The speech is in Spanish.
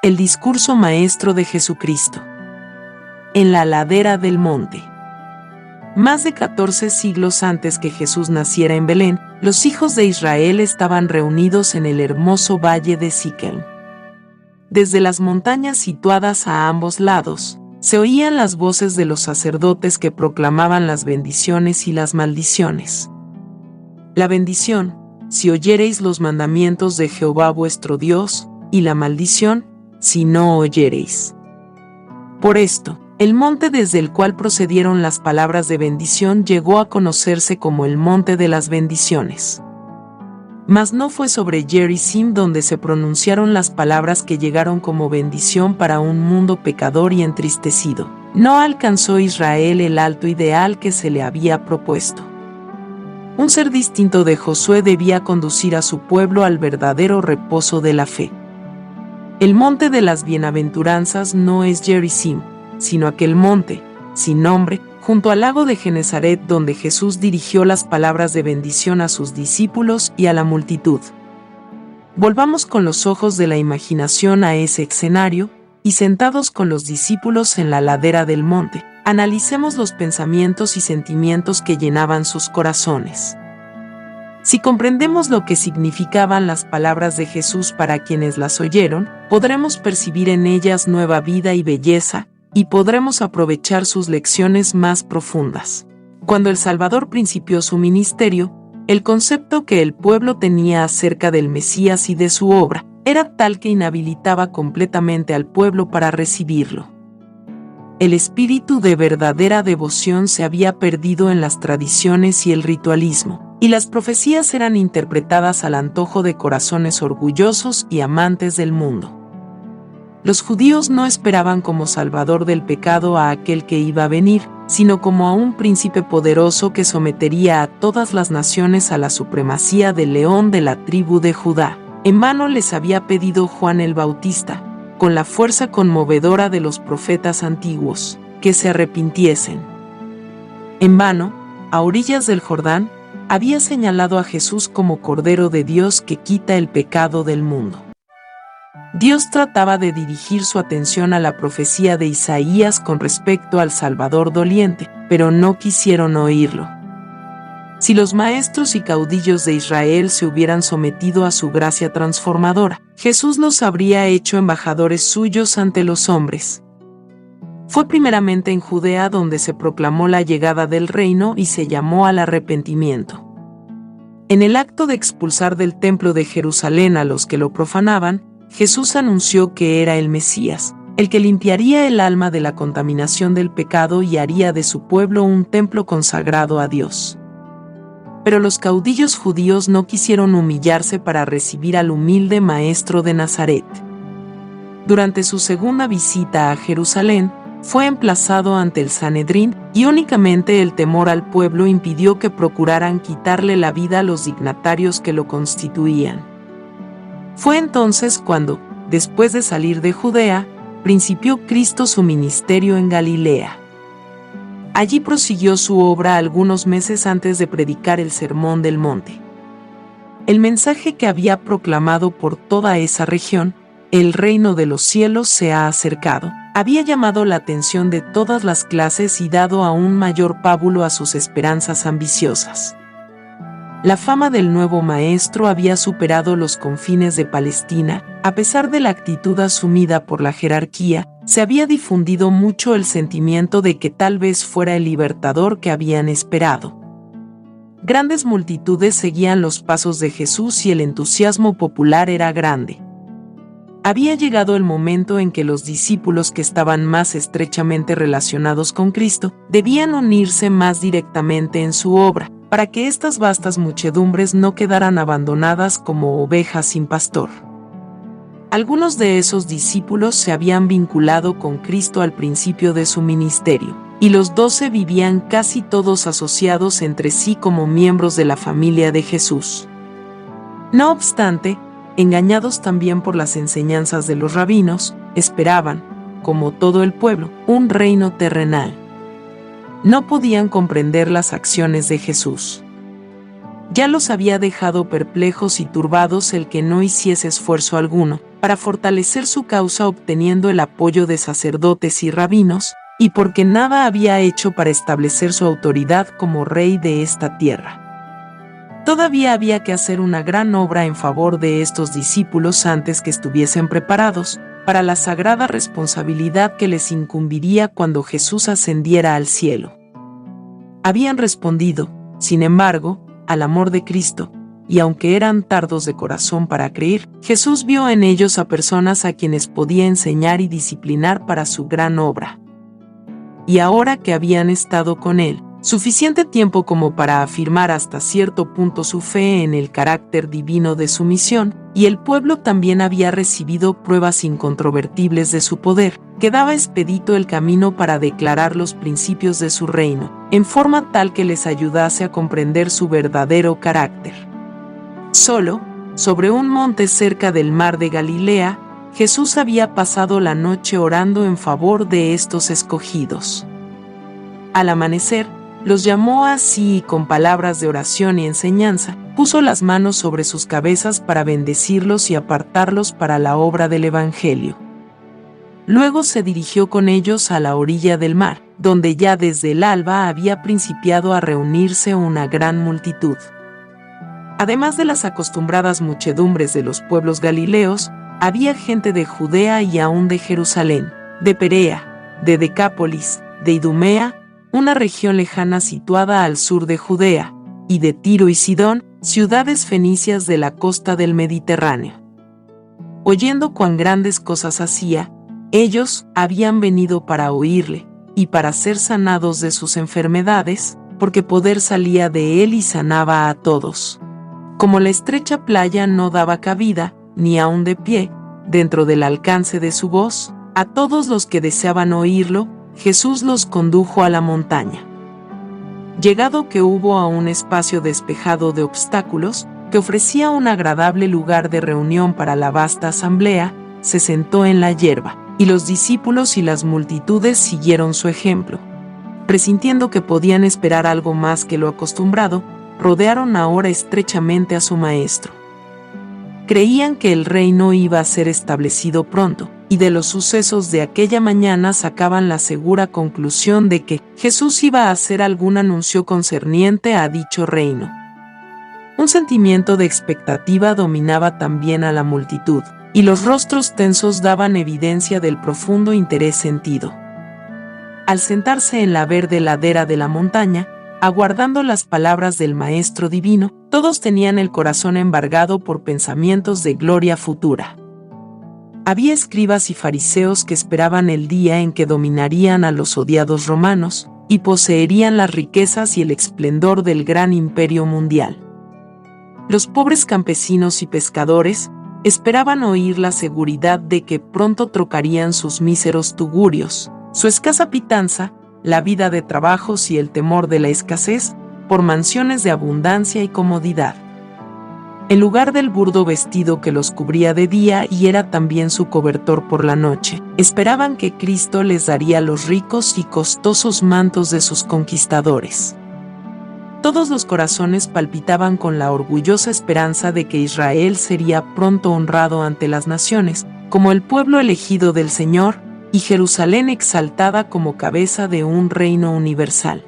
El discurso maestro de Jesucristo. En la ladera del monte. Más de 14 siglos antes que Jesús naciera en Belén, los hijos de Israel estaban reunidos en el hermoso valle de Siquem. Desde las montañas situadas a ambos lados, se oían las voces de los sacerdotes que proclamaban las bendiciones y las maldiciones. La bendición: si oyereis los mandamientos de Jehová vuestro Dios, y la maldición: si no oyereis. Por esto, el monte desde el cual procedieron las palabras de bendición llegó a conocerse como el Monte de las Bendiciones. Mas no fue sobre Gerizim donde se pronunciaron las palabras que llegaron como bendición para un mundo pecador y entristecido. No alcanzó Israel el alto ideal que se le había propuesto. Un ser distinto de Josué debía conducir a su pueblo al verdadero reposo de la fe. El monte de las bienaventuranzas no es Gerizim, sino aquel monte, sin nombre, junto al lago de Genezaret donde Jesús dirigió las palabras de bendición a sus discípulos y a la multitud. Volvamos con los ojos de la imaginación a ese escenario, y sentados con los discípulos en la ladera del monte, analicemos los pensamientos y sentimientos que llenaban sus corazones. Si comprendemos lo que significaban las palabras de Jesús para quienes las oyeron, podremos percibir en ellas nueva vida y belleza, y podremos aprovechar sus lecciones más profundas. Cuando el Salvador principió su ministerio, el concepto que el pueblo tenía acerca del Mesías y de su obra era tal que inhabilitaba completamente al pueblo para recibirlo. El espíritu de verdadera devoción se había perdido en las tradiciones y el ritualismo, y las profecías eran interpretadas al antojo de corazones orgullosos y amantes del mundo. Los judíos no esperaban como salvador del pecado a aquel que iba a venir, sino como a un príncipe poderoso que sometería a todas las naciones a la supremacía del león de la tribu de Judá. En vano les había pedido Juan el Bautista, con la fuerza conmovedora de los profetas antiguos, que se arrepintiesen. En vano, a orillas del Jordán, había señalado a Jesús como Cordero de Dios que quita el pecado del mundo. Dios trataba de dirigir su atención a la profecía de Isaías con respecto al Salvador doliente, pero no quisieron oírlo. Si los maestros y caudillos de Israel se hubieran sometido a su gracia transformadora, Jesús los habría hecho embajadores suyos ante los hombres. Fue primeramente en Judea donde se proclamó la llegada del reino y se llamó al arrepentimiento. En el acto de expulsar del templo de Jerusalén a los que lo profanaban, Jesús anunció que era el Mesías, el que limpiaría el alma de la contaminación del pecado y haría de su pueblo un templo consagrado a Dios. Pero los caudillos judíos no quisieron humillarse para recibir al humilde maestro de Nazaret. Durante su segunda visita a Jerusalén, fue emplazado ante el Sanedrín y únicamente el temor al pueblo impidió que procuraran quitarle la vida a los dignatarios que lo constituían. Fue entonces cuando, después de salir de Judea, principió Cristo su ministerio en Galilea. Allí prosiguió su obra algunos meses antes de predicar el Sermón del Monte. El mensaje que había proclamado por toda esa región, el reino de los cielos se ha acercado, había llamado la atención de todas las clases y dado aún mayor pábulo a sus esperanzas ambiciosas. La fama del nuevo maestro había superado los confines de Palestina. A pesar de la actitud asumida por la jerarquía, se había difundido mucho el sentimiento de que tal vez fuera el libertador que habían esperado. Grandes multitudes seguían los pasos de Jesús y el entusiasmo popular era grande. Había llegado el momento en que los discípulos que estaban más estrechamente relacionados con Cristo debían unirse más directamente en su obra, para que estas vastas muchedumbres no quedaran abandonadas como ovejas sin pastor. Algunos de esos discípulos se habían vinculado con Cristo al principio de su ministerio, y los 12 vivían casi todos asociados entre sí como miembros de la familia de Jesús. No obstante, engañados también por las enseñanzas de los rabinos, esperaban, como todo el pueblo, un reino terrenal. No podían comprender las acciones de Jesús. Ya los había dejado perplejos y turbados el que no hiciese esfuerzo alguno, para fortalecer su causa obteniendo el apoyo de sacerdotes y rabinos, y porque nada había hecho para establecer su autoridad como rey de esta tierra. Todavía había que hacer una gran obra en favor de estos discípulos antes que estuviesen preparados para la sagrada responsabilidad que les incumbiría cuando Jesús ascendiera al cielo. Habían respondido, sin embargo, al amor de Cristo, y aunque eran tardos de corazón para creer, Jesús vio en ellos a personas a quienes podía enseñar y disciplinar para su gran obra. Y ahora que habían estado con él, suficiente tiempo como para afirmar hasta cierto punto su fe en el carácter divino de su misión, y el pueblo también había recibido pruebas incontrovertibles de su poder, quedaba expedito el camino para declarar los principios de su reino, en forma tal que les ayudase a comprender su verdadero carácter. Solo, sobre un monte cerca del mar de Galilea, Jesús había pasado la noche orando en favor de estos escogidos. Al amanecer, los llamó a sí y con palabras de oración y enseñanza, puso las manos sobre sus cabezas para bendecirlos y apartarlos para la obra del Evangelio. Luego se dirigió con ellos a la orilla del mar, donde ya desde el alba había principiado a reunirse una gran multitud. Además de las acostumbradas muchedumbres de los pueblos galileos, había gente de Judea y aún de Jerusalén, de Perea, de Decápolis, de Idumea, una región lejana situada al sur de Judea, y de Tiro y Sidón, ciudades fenicias de la costa del Mediterráneo. Oyendo cuán grandes cosas hacía, ellos habían venido para oírle, y para ser sanados de sus enfermedades, porque poder salía de él y sanaba a todos. Como la estrecha playa no daba cabida, ni aun de pie, dentro del alcance de su voz, a todos los que deseaban oírlo, Jesús los condujo a la montaña. Llegado que hubo a un espacio despejado de obstáculos, que ofrecía un agradable lugar de reunión para la vasta asamblea, se sentó en la hierba, y los discípulos y las multitudes siguieron su ejemplo. Presintiendo que podían esperar algo más que lo acostumbrado, rodearon ahora estrechamente a su maestro. Creían que el reino iba a ser establecido pronto, y de los sucesos de aquella mañana sacaban la segura conclusión de que Jesús iba a hacer algún anuncio concerniente a dicho reino. Un sentimiento de expectativa dominaba también a la multitud, y los rostros tensos daban evidencia del profundo interés sentido. Al sentarse en la verde ladera de la montaña, aguardando las palabras del Maestro Divino, todos tenían el corazón embargado por pensamientos de gloria futura. Había escribas y fariseos que esperaban el día en que dominarían a los odiados romanos y poseerían las riquezas y el esplendor del gran imperio mundial. Los pobres campesinos y pescadores esperaban oír la seguridad de que pronto trocarían sus míseros tugurios, su escasa pitanza, la vida de trabajos y el temor de la escasez, por mansiones de abundancia y comodidad. En lugar del burdo vestido que los cubría de día y era también su cobertor por la noche, esperaban que Cristo les daría los ricos y costosos mantos de sus conquistadores. Todos los corazones palpitaban con la orgullosa esperanza de que Israel sería pronto honrado ante las naciones, como el pueblo elegido del Señor, y Jerusalén exaltada como cabeza de un reino universal.